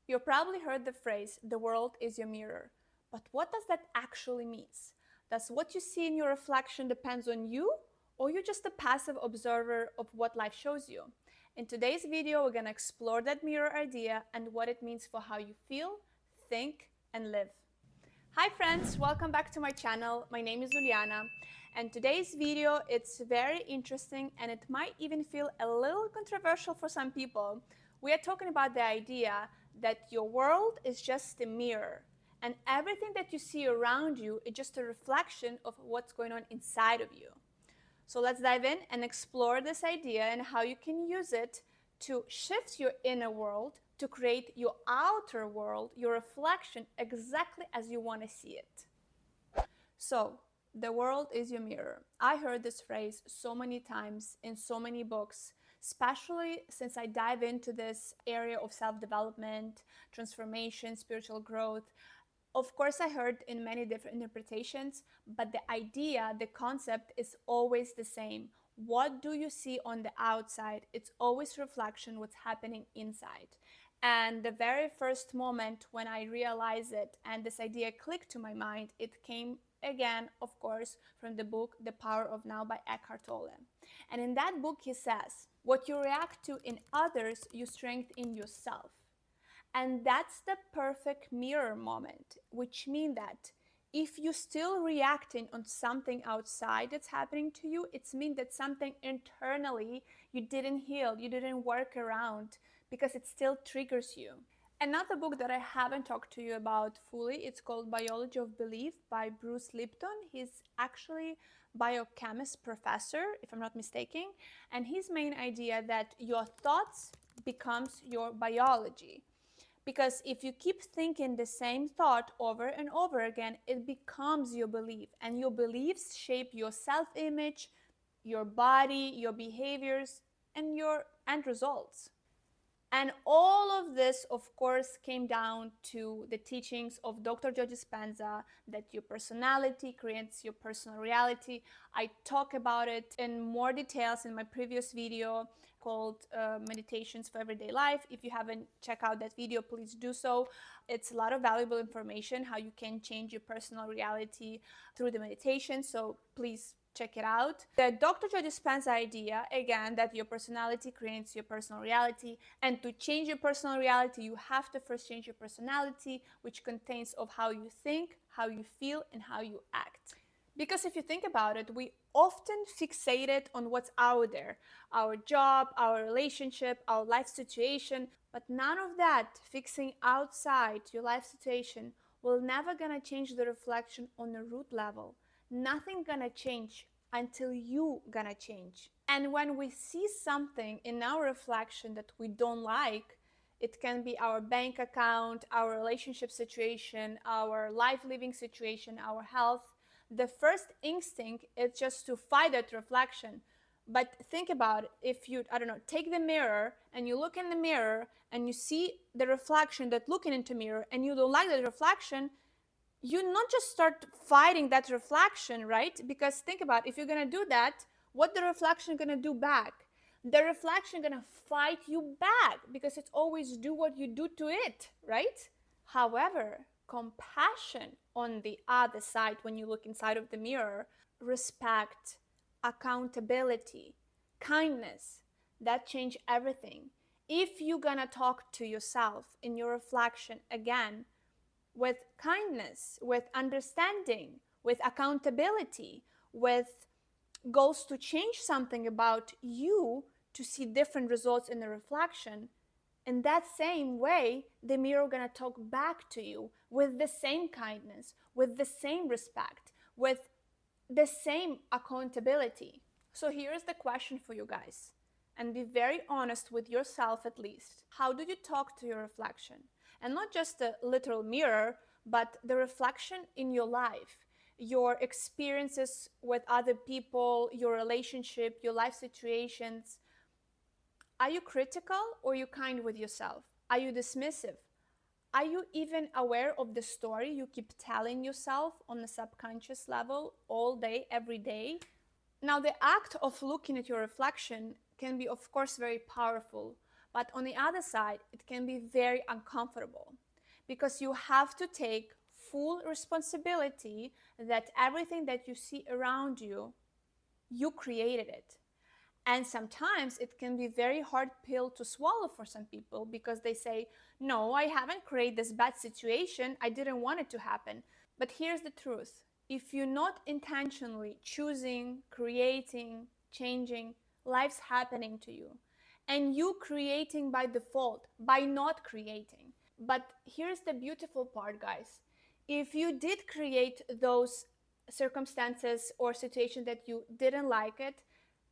You probably heard the phrase, the world is your mirror. But what does that actually mean? Does what you see in your reflection depends on you, or you're just a passive observer of what life shows you? In today's video, we're going to explore that mirror idea and what it means for how you feel, think, and live. Hi friends, welcome back to my channel. My name is Uliana, and today's video, it's very interesting and it might even feel a little controversial for some people. We are talking about the idea that your world is just a mirror and everything that you see around you is just a reflection of what's going on inside of you. So let's dive in and explore this idea and how you can use it to shift your inner world to create your outer world, your reflection, exactly as you want to see it. So, the world is your mirror. I heard this phrase so many times in so many books, especially since I dive into this area of self-development, transformation, spiritual growth. Of course, I heard in many different interpretations, but the idea, the concept is always the same. What do you see on the outside? It's always reflection what's happening inside. And the very first moment when I realized it and this idea clicked to my mind, it came again, of course, from the book The Power of Now by Eckhart Tolle. And in that book, he says, what you react to in others, you strengthen in yourself. And that's the perfect mirror moment, which means that if you're still reacting on something outside that's happening to you, it's mean that something internally you didn't heal, you didn't work around, because it still triggers you. Another book that I haven't talked to you about fully, it's called Biology of Belief by Bruce Lipton. He's actually biochemist professor, if I'm not mistaken, and his main idea that your thoughts becomes your biology. Because if you keep thinking the same thought over and over again, it becomes your belief, and your beliefs shape your self-image, your body, your behaviors, and your end results. And all of this, of course, came down to the teachings of Dr. Joe Dispenza, that your personality creates your personal reality. I talk about it in more details in my previous video called Meditations for Everyday Life. If you haven't checked out that video, please do so. It's a lot of valuable information, how you can change your personal reality through the meditation. So please check it out. The Dr. Joe Dispenza idea, again, that your personality creates your personal reality, and to change your personal reality, you have to first change your personality, which contains of how you think, how you feel, and how you act. Because if you think about it, we often fixated on what's out there, our job, our relationship, our life situation, but none of that fixing outside your life situation will never gonna change the reflection on the root level. Nothing gonna change until you gonna change. And when we see something in our reflection that we don't like, it can be our bank account, our relationship situation, our life living situation, our health. The first instinct is just to fight that reflection. But think about it, if you, I don't know, take the mirror and you look in the mirror and you see the reflection that looking into mirror and you don't like that reflection, you not just start fighting that reflection, right? Because think about, if you're gonna do that, what the reflection gonna do back? The reflection gonna fight you back, because it's always do what you do to it, right? However, compassion on the other side, when you look inside of the mirror, respect, accountability, kindness, that change everything. If you're gonna talk to yourself in your reflection again with kindness, with understanding, with accountability, with goals to change something about you to see different results in the reflection, in that same way, the mirror gonna talk back to you with the same kindness, with the same respect, with the same accountability. So here's the question for you guys, and be very honest with yourself at least. How do you talk to your reflection? And not just a literal mirror, but the reflection in your life, your experiences with other people, your relationship, your life situations. Are you critical or are you kind with yourself? Are you dismissive? Are you even aware of the story you keep telling yourself on the subconscious level all day, every day? Now, the act of looking at your reflection can be, of course, very powerful, But on the other side, it can be very uncomfortable because you have to take full responsibility that everything that you see around you, you created it. And sometimes it can be very hard pill to swallow for some people because they say, no, I haven't created this bad situation. I didn't want it to happen. But here's the truth. If you're not intentionally choosing, creating, changing, life's happening to you. And you creating by default, by not creating. But here's the beautiful part, guys. If you did create those circumstances or situation that you didn't like it,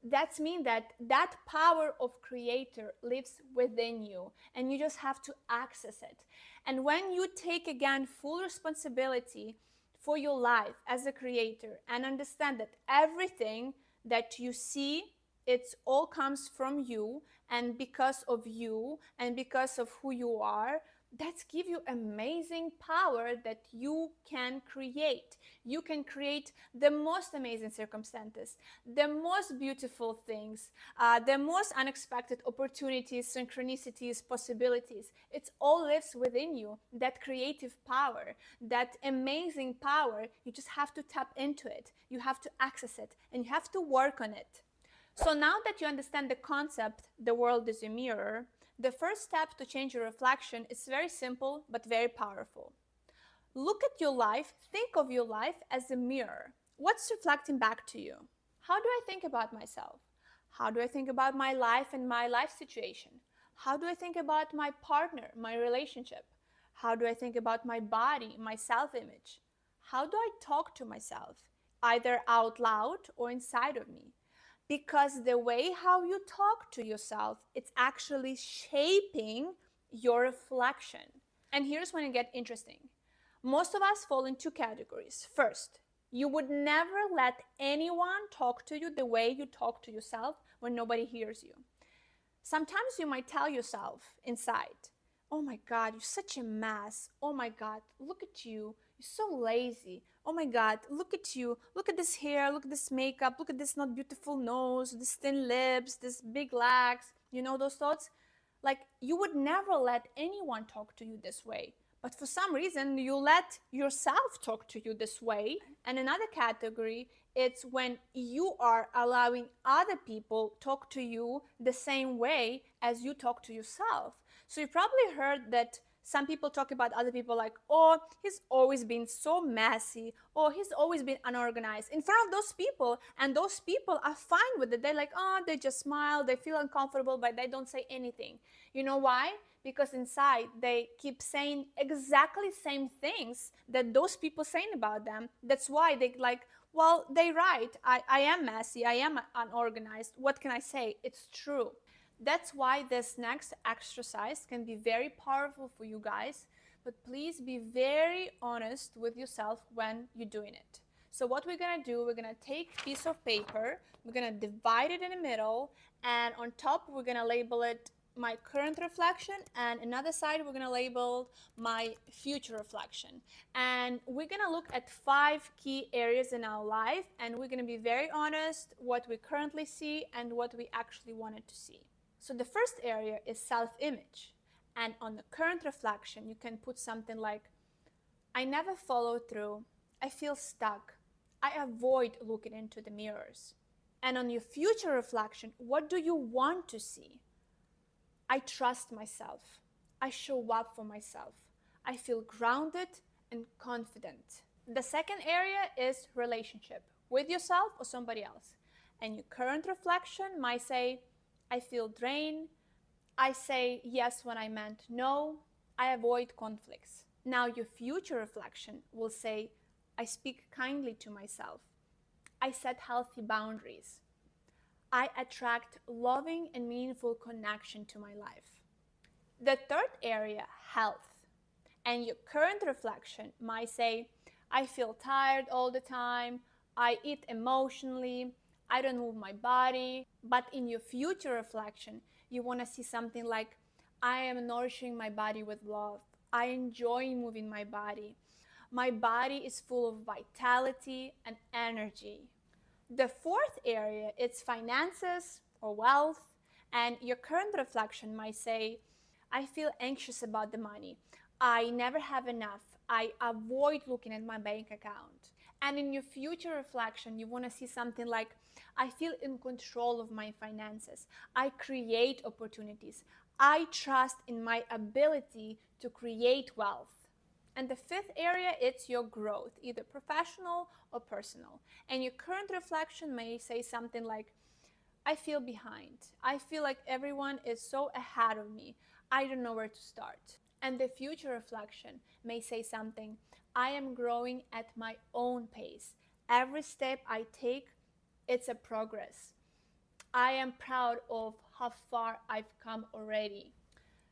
that's mean that that power of creator lives within you and you just have to access it. And when you take again full responsibility for your life as a creator and understand that everything that you see, it all comes from you and because of you and because of who you are, that's give you amazing power that you can create. You can create the most amazing circumstances, the most beautiful things, the most unexpected opportunities, synchronicities, possibilities. It all lives within you, that creative power, that amazing power. You just have to tap into it. You have to access it and you have to work on it. So now that you understand the concept, the world is a mirror, the first step to change your reflection is very simple but very powerful. Look at your life, think of your life as a mirror. What's reflecting back to you? How do I think about myself? How do I think about my life and my life situation? How do I think about my partner, my relationship? How do I think about my body, my self-image? How do I talk to myself, either out loud or inside of me? Because the way how you talk to yourself, it's actually shaping your reflection. And here's when it gets interesting. Most of us fall in two categories. First, you would never let anyone talk to you the way you talk to yourself when nobody hears you. Sometimes you might tell yourself inside, oh my God, you're such a mess. Oh my God, look at you. You're so lazy. Oh my God, look at you. Look at this hair. Look at this makeup. Look at this not beautiful nose, this thin lips, this big legs. You know those thoughts? Like you would never let anyone talk to you this way. But for some reason, you let yourself talk to you this way. And another category, it's when you are allowing other people talk to you the same way as you talk to yourself. So you probably heard that some people talk about other people like, oh, he's always been so messy, or he's always been unorganized in front of those people. And those people are fine with it. They're like, oh, they just smile, they feel uncomfortable, but they don't say anything. You know why? Because inside they keep saying exactly same things that those people saying about them. That's why they like, well, they right. I am messy, I am unorganized. What can I say? It's true. That's why this next exercise can be very powerful for you guys, but please be very honest with yourself when you're doing it. So what we're gonna do, we're gonna take a piece of paper, we're gonna divide it in the middle, and on top we're gonna label it my current reflection, and another side we're gonna label my future reflection. And we're gonna look at 5 key areas in our life, and we're gonna be very honest what we currently see and what we actually wanted to see. So the first area is self-image. And on the current reflection, you can put something like, I never follow through. I feel stuck. I avoid looking into the mirrors. And on your future reflection, what do you want to see? I trust myself. I show up for myself. I feel grounded and confident. The second area is relationship with yourself or somebody else. And your current reflection might say, I feel drained. I say yes when I meant no. I avoid conflicts. Now your future reflection will say, I speak kindly to myself. I set healthy boundaries. I attract loving and meaningful connection to my life. The third area, health. And your current reflection might say, I feel tired all the time. I eat emotionally. I don't move my body. But in your future reflection, you want to see something like, I am nourishing my body with love. I enjoy moving my body. My body is full of vitality and energy. The fourth area is finances or wealth. And your current reflection might say, I feel anxious about the money. I never have enough. I avoid looking at my bank account. And in your future reflection, you want to see something like, I feel in control of my finances. I create opportunities. I trust in my ability to create wealth. And the fifth area, it's your growth, either professional or personal. And your current reflection may say something like, I feel behind. I feel like everyone is so ahead of me. I don't know where to start. And the future reflection may say something, I am growing at my own pace. Every step I take, it's a progress. I am proud of how far I've come already.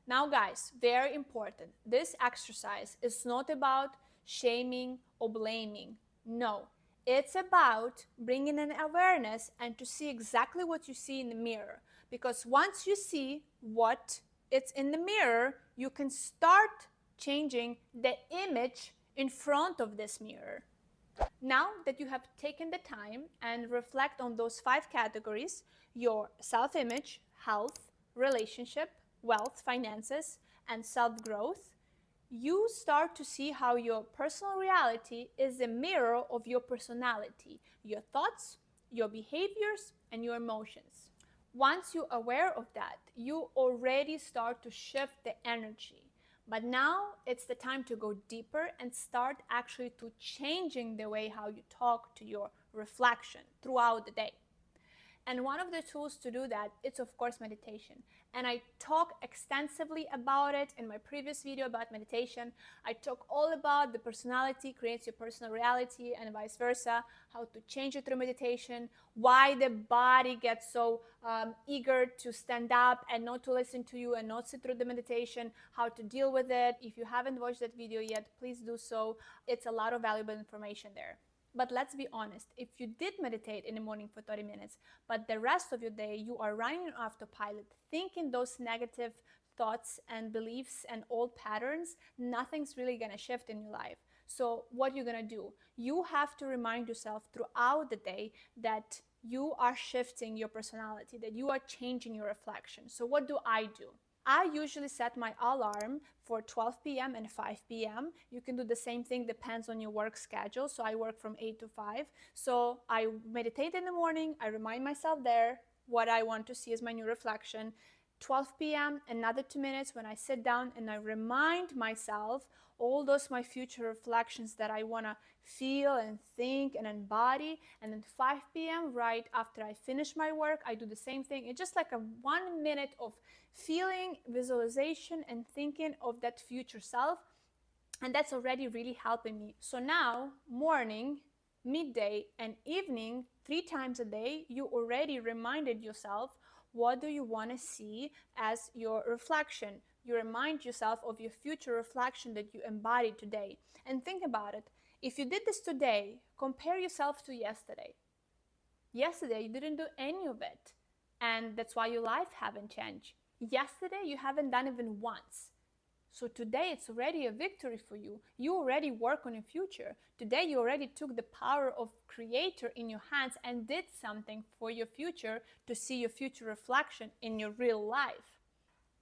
Now, guys, very important. This exercise is not about shaming or blaming. No, it's about bringing an awareness and to see exactly what you see in the mirror. Because once you see what it's in the mirror, you can start changing the image in front of this mirror. Now that you have taken the time and reflect on those 5 categories, your self-image, health, relationship, wealth, finances, and self-growth, you start to see how your personal reality is a mirror of your personality, your thoughts, your behaviors, and your emotions. Once you're aware of that, you already start to shift the energy. But now it's the time to go deeper and start actually to changing the way how you talk to your reflection throughout the day. And one of the tools to do that, it's of course meditation. And I talk extensively about it in my previous video about meditation. I talk all about the personality creates your personal reality and vice versa, how to change it through meditation, why the body gets so eager to stand up and not to listen to you and not sit through the meditation, how to deal with it. If you haven't watched that video yet, please do so. It's a lot of valuable information there. But let's be honest, if you did meditate in the morning for 30 minutes, but the rest of your day you are running on autopilot, thinking those negative thoughts and beliefs and old patterns, nothing's really gonna shift in your life. So what you're gonna do, you have to remind yourself throughout the day that you are shifting your personality, that you are changing your reflection. So what do? I usually set my alarm for 12 p.m. and 5 p.m. You can do the same thing, depends on your work schedule. So I work from 8 to 5. So I meditate in the morning. I remind myself there what I want to see as my new reflection. 12 p.m., another 2 minutes when I sit down and I remind myself all those my future reflections that I want to feel and think and embody. And then 5 p.m., right after I finish my work, I do the same thing. It's just like a 1 minute of feeling, visualization, and thinking of that future self. And that's already really helping me. So now, morning, midday, and evening, 3 times a day, you already reminded yourself what do you want to see as your reflection. You remind yourself of your future reflection that you embodied today. And think about it. If you did this today, compare yourself to yesterday. Yesterday, you didn't do any of it. And that's why your life haven't changed. Yesterday, you haven't done even once. So today, it's already a victory for you. You already work on your future. Today, you already took the power of creator in your hands and did something for your future to see your future reflection in your real life.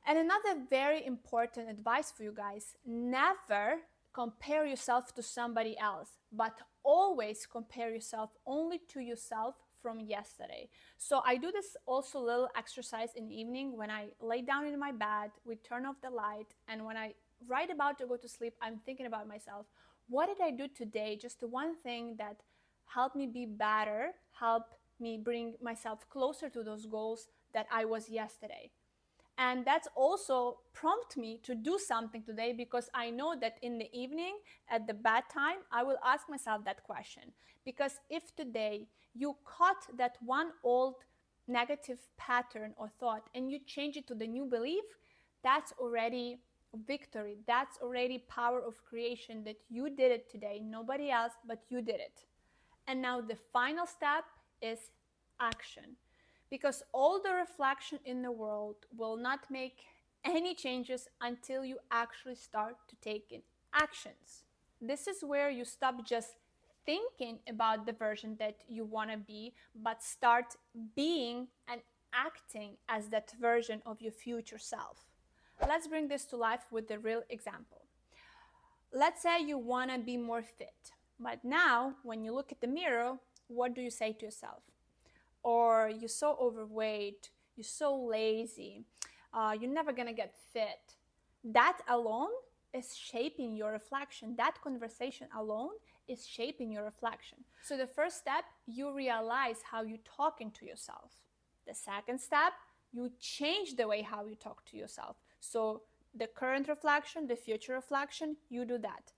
And another very important advice for you guys, never compare yourself to somebody else, but always compare yourself only to yourself from yesterday. So I do this also little exercise in the evening when I lay down in my bed, we turn off the light, and when I right about to go to sleep, I'm thinking about myself. What did I do today? Just the one thing that helped me be better, helped me bring myself closer to those goals that I was yesterday. And that's also prompt me to do something today, because I know that in the evening at the bedtime, I will ask myself that question. Because if today you caught that one old negative pattern or thought and you change it to the new belief, that's already victory. That's already power of creation, that you did it today, nobody else, but you did it. And now the final step is action. Because all the reflection in the world will not make any changes until you actually start to take in actions. This is where you stop just thinking about the version that you want to be, but start being and acting as that version of your future self. Let's bring this to life with a real example. Let's say you want to be more fit, but now when you look at the mirror, what do you say to yourself? Or you're so overweight, you're so lazy, you're never gonna get fit. That alone is shaping your reflection. That conversation alone is shaping your reflection. So the first step, you realize how you're talking to yourself. The second step, you change the way how you talk to yourself. So the current reflection, the future reflection, you do that.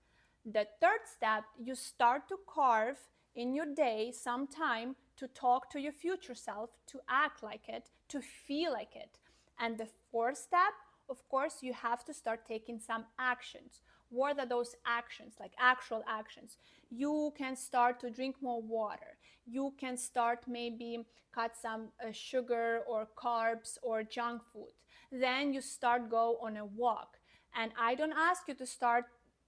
The third step, you start to carve in your day some time to talk to your future self, to act like it, to feel like it. And the fourth step, of course, you have to start taking some actions. What are those actions? Like actual actions. You can start to drink more water. You can start maybe cut some sugar or carbs or junk food. Then you start go on a walk. And I don't ask you to start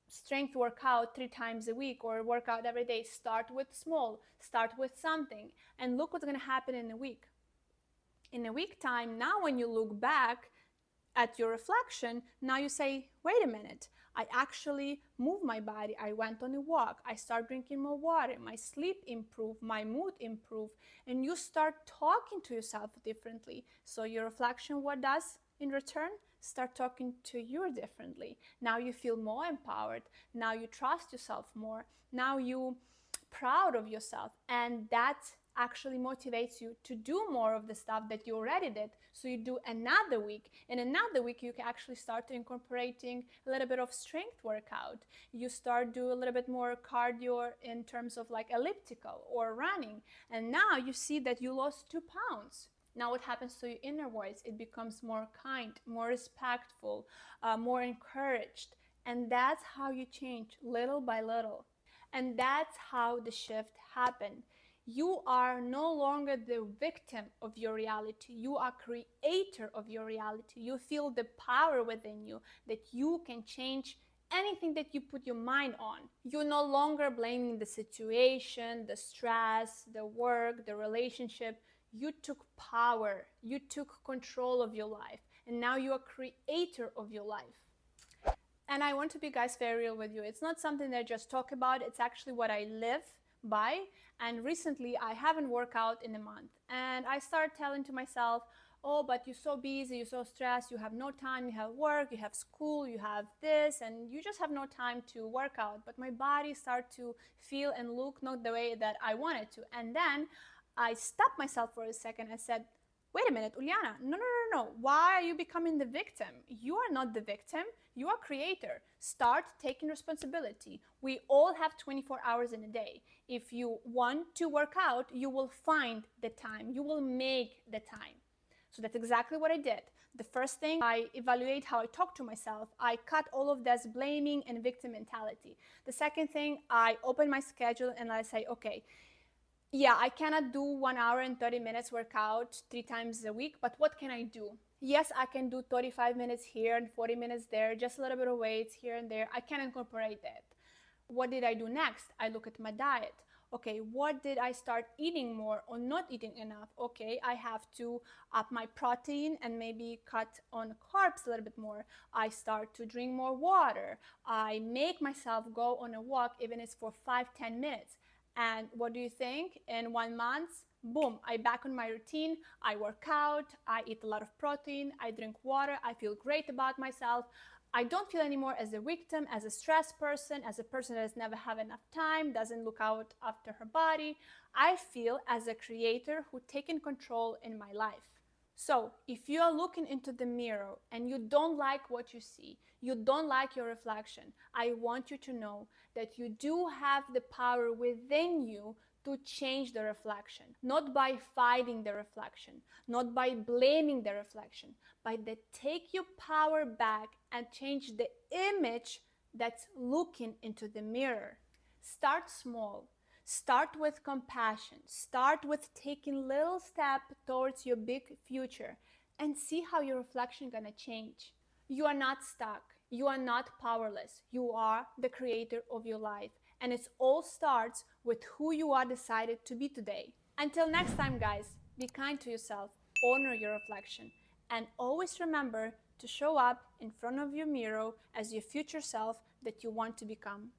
strength workout 3 times a week or work out every day. Start with small, start with something, and look what's going to happen in a week. In a week time, now when you look back at your reflection, now you say, wait a minute, I actually moved my body, I went on a walk, I start drinking more water, my sleep improved, my mood improved, and you start talking to yourself differently. So your reflection, what does in return? Start talking to you differently. Now you feel more empowered. Now you trust yourself more. Now you proud of yourself, and that actually motivates you to do more of the stuff that you already did. So you do another week. In another week, you can actually start incorporating a little bit of strength workout. You start do a little bit more cardio in terms of like elliptical or running. And now you see that you lost 2 pounds. Now what happens to your inner voice? It becomes more kind, more respectful, more encouraged. And that's how you change little by little. And that's how the shift happened. You are no longer the victim of your reality. You are creator of your reality. You feel the power within you that you can change anything that you put your mind on. You're no longer blaming the situation, the stress, the work, the relationship. You took power, you took control of your life, and now you are creator of your life. And I want to be, guys, very real with you. It's not something that I just talk about, it's actually what I live by. And recently I haven't worked out in a month, and I started telling to myself, oh, but you're so busy, you're so stressed, you have no time, you have work, you have school, you have this, and you just have no time to work out. But my body started to feel and look not the way that I wanted to. And then I stopped myself for a second. I said, wait a minute, Uliana, no. Why are you becoming the victim? You are not the victim. You are creator. Start taking responsibility. We all have 24 hours in a day. If you want to work out, you will find the time. You will make the time. So that's exactly what I did. The first thing, I evaluate how I talk to myself. I cut all of this blaming and victim mentality. The second thing, I open my schedule and I say, okay, yeah, I cannot do 1 hour and 30 minutes workout 3 times a week, but what can I do? Yes, I can do 35 minutes here and 40 minutes there, just a little bit of weights here and there. I can incorporate that. What did I do next? I look at my diet. Okay, what did I start eating more or not eating enough? Okay, I have to up my protein and maybe cut on carbs a little bit more. I start to drink more water. I make myself go on a walk, even if it's for 5-10 minutes. And what do you think? In 1 month, boom, I back on my routine. I work out, I eat a lot of protein, I drink water, I feel great about myself. I don't feel anymore as a victim, as a stressed person, as a person that has never had enough time, doesn't look out after her body. I feel as a creator who taken control in my life. So if you are looking into the mirror and you don't like what you see, you don't like your reflection, I want you to know that you do have the power within you to change the reflection, not by fighting the reflection, not by blaming the reflection, but that take your power back and change the image that's looking into the mirror. Start small. Start with compassion. Start with taking little step towards your big future and see how your reflection gonna change. You are not stuck. You are not powerless. You are the creator of your life. And it all starts with who you are decided to be today. Until next time, guys, be kind to yourself. honor your reflection, and always remember to show up in front of your mirror as your future self that you want to become.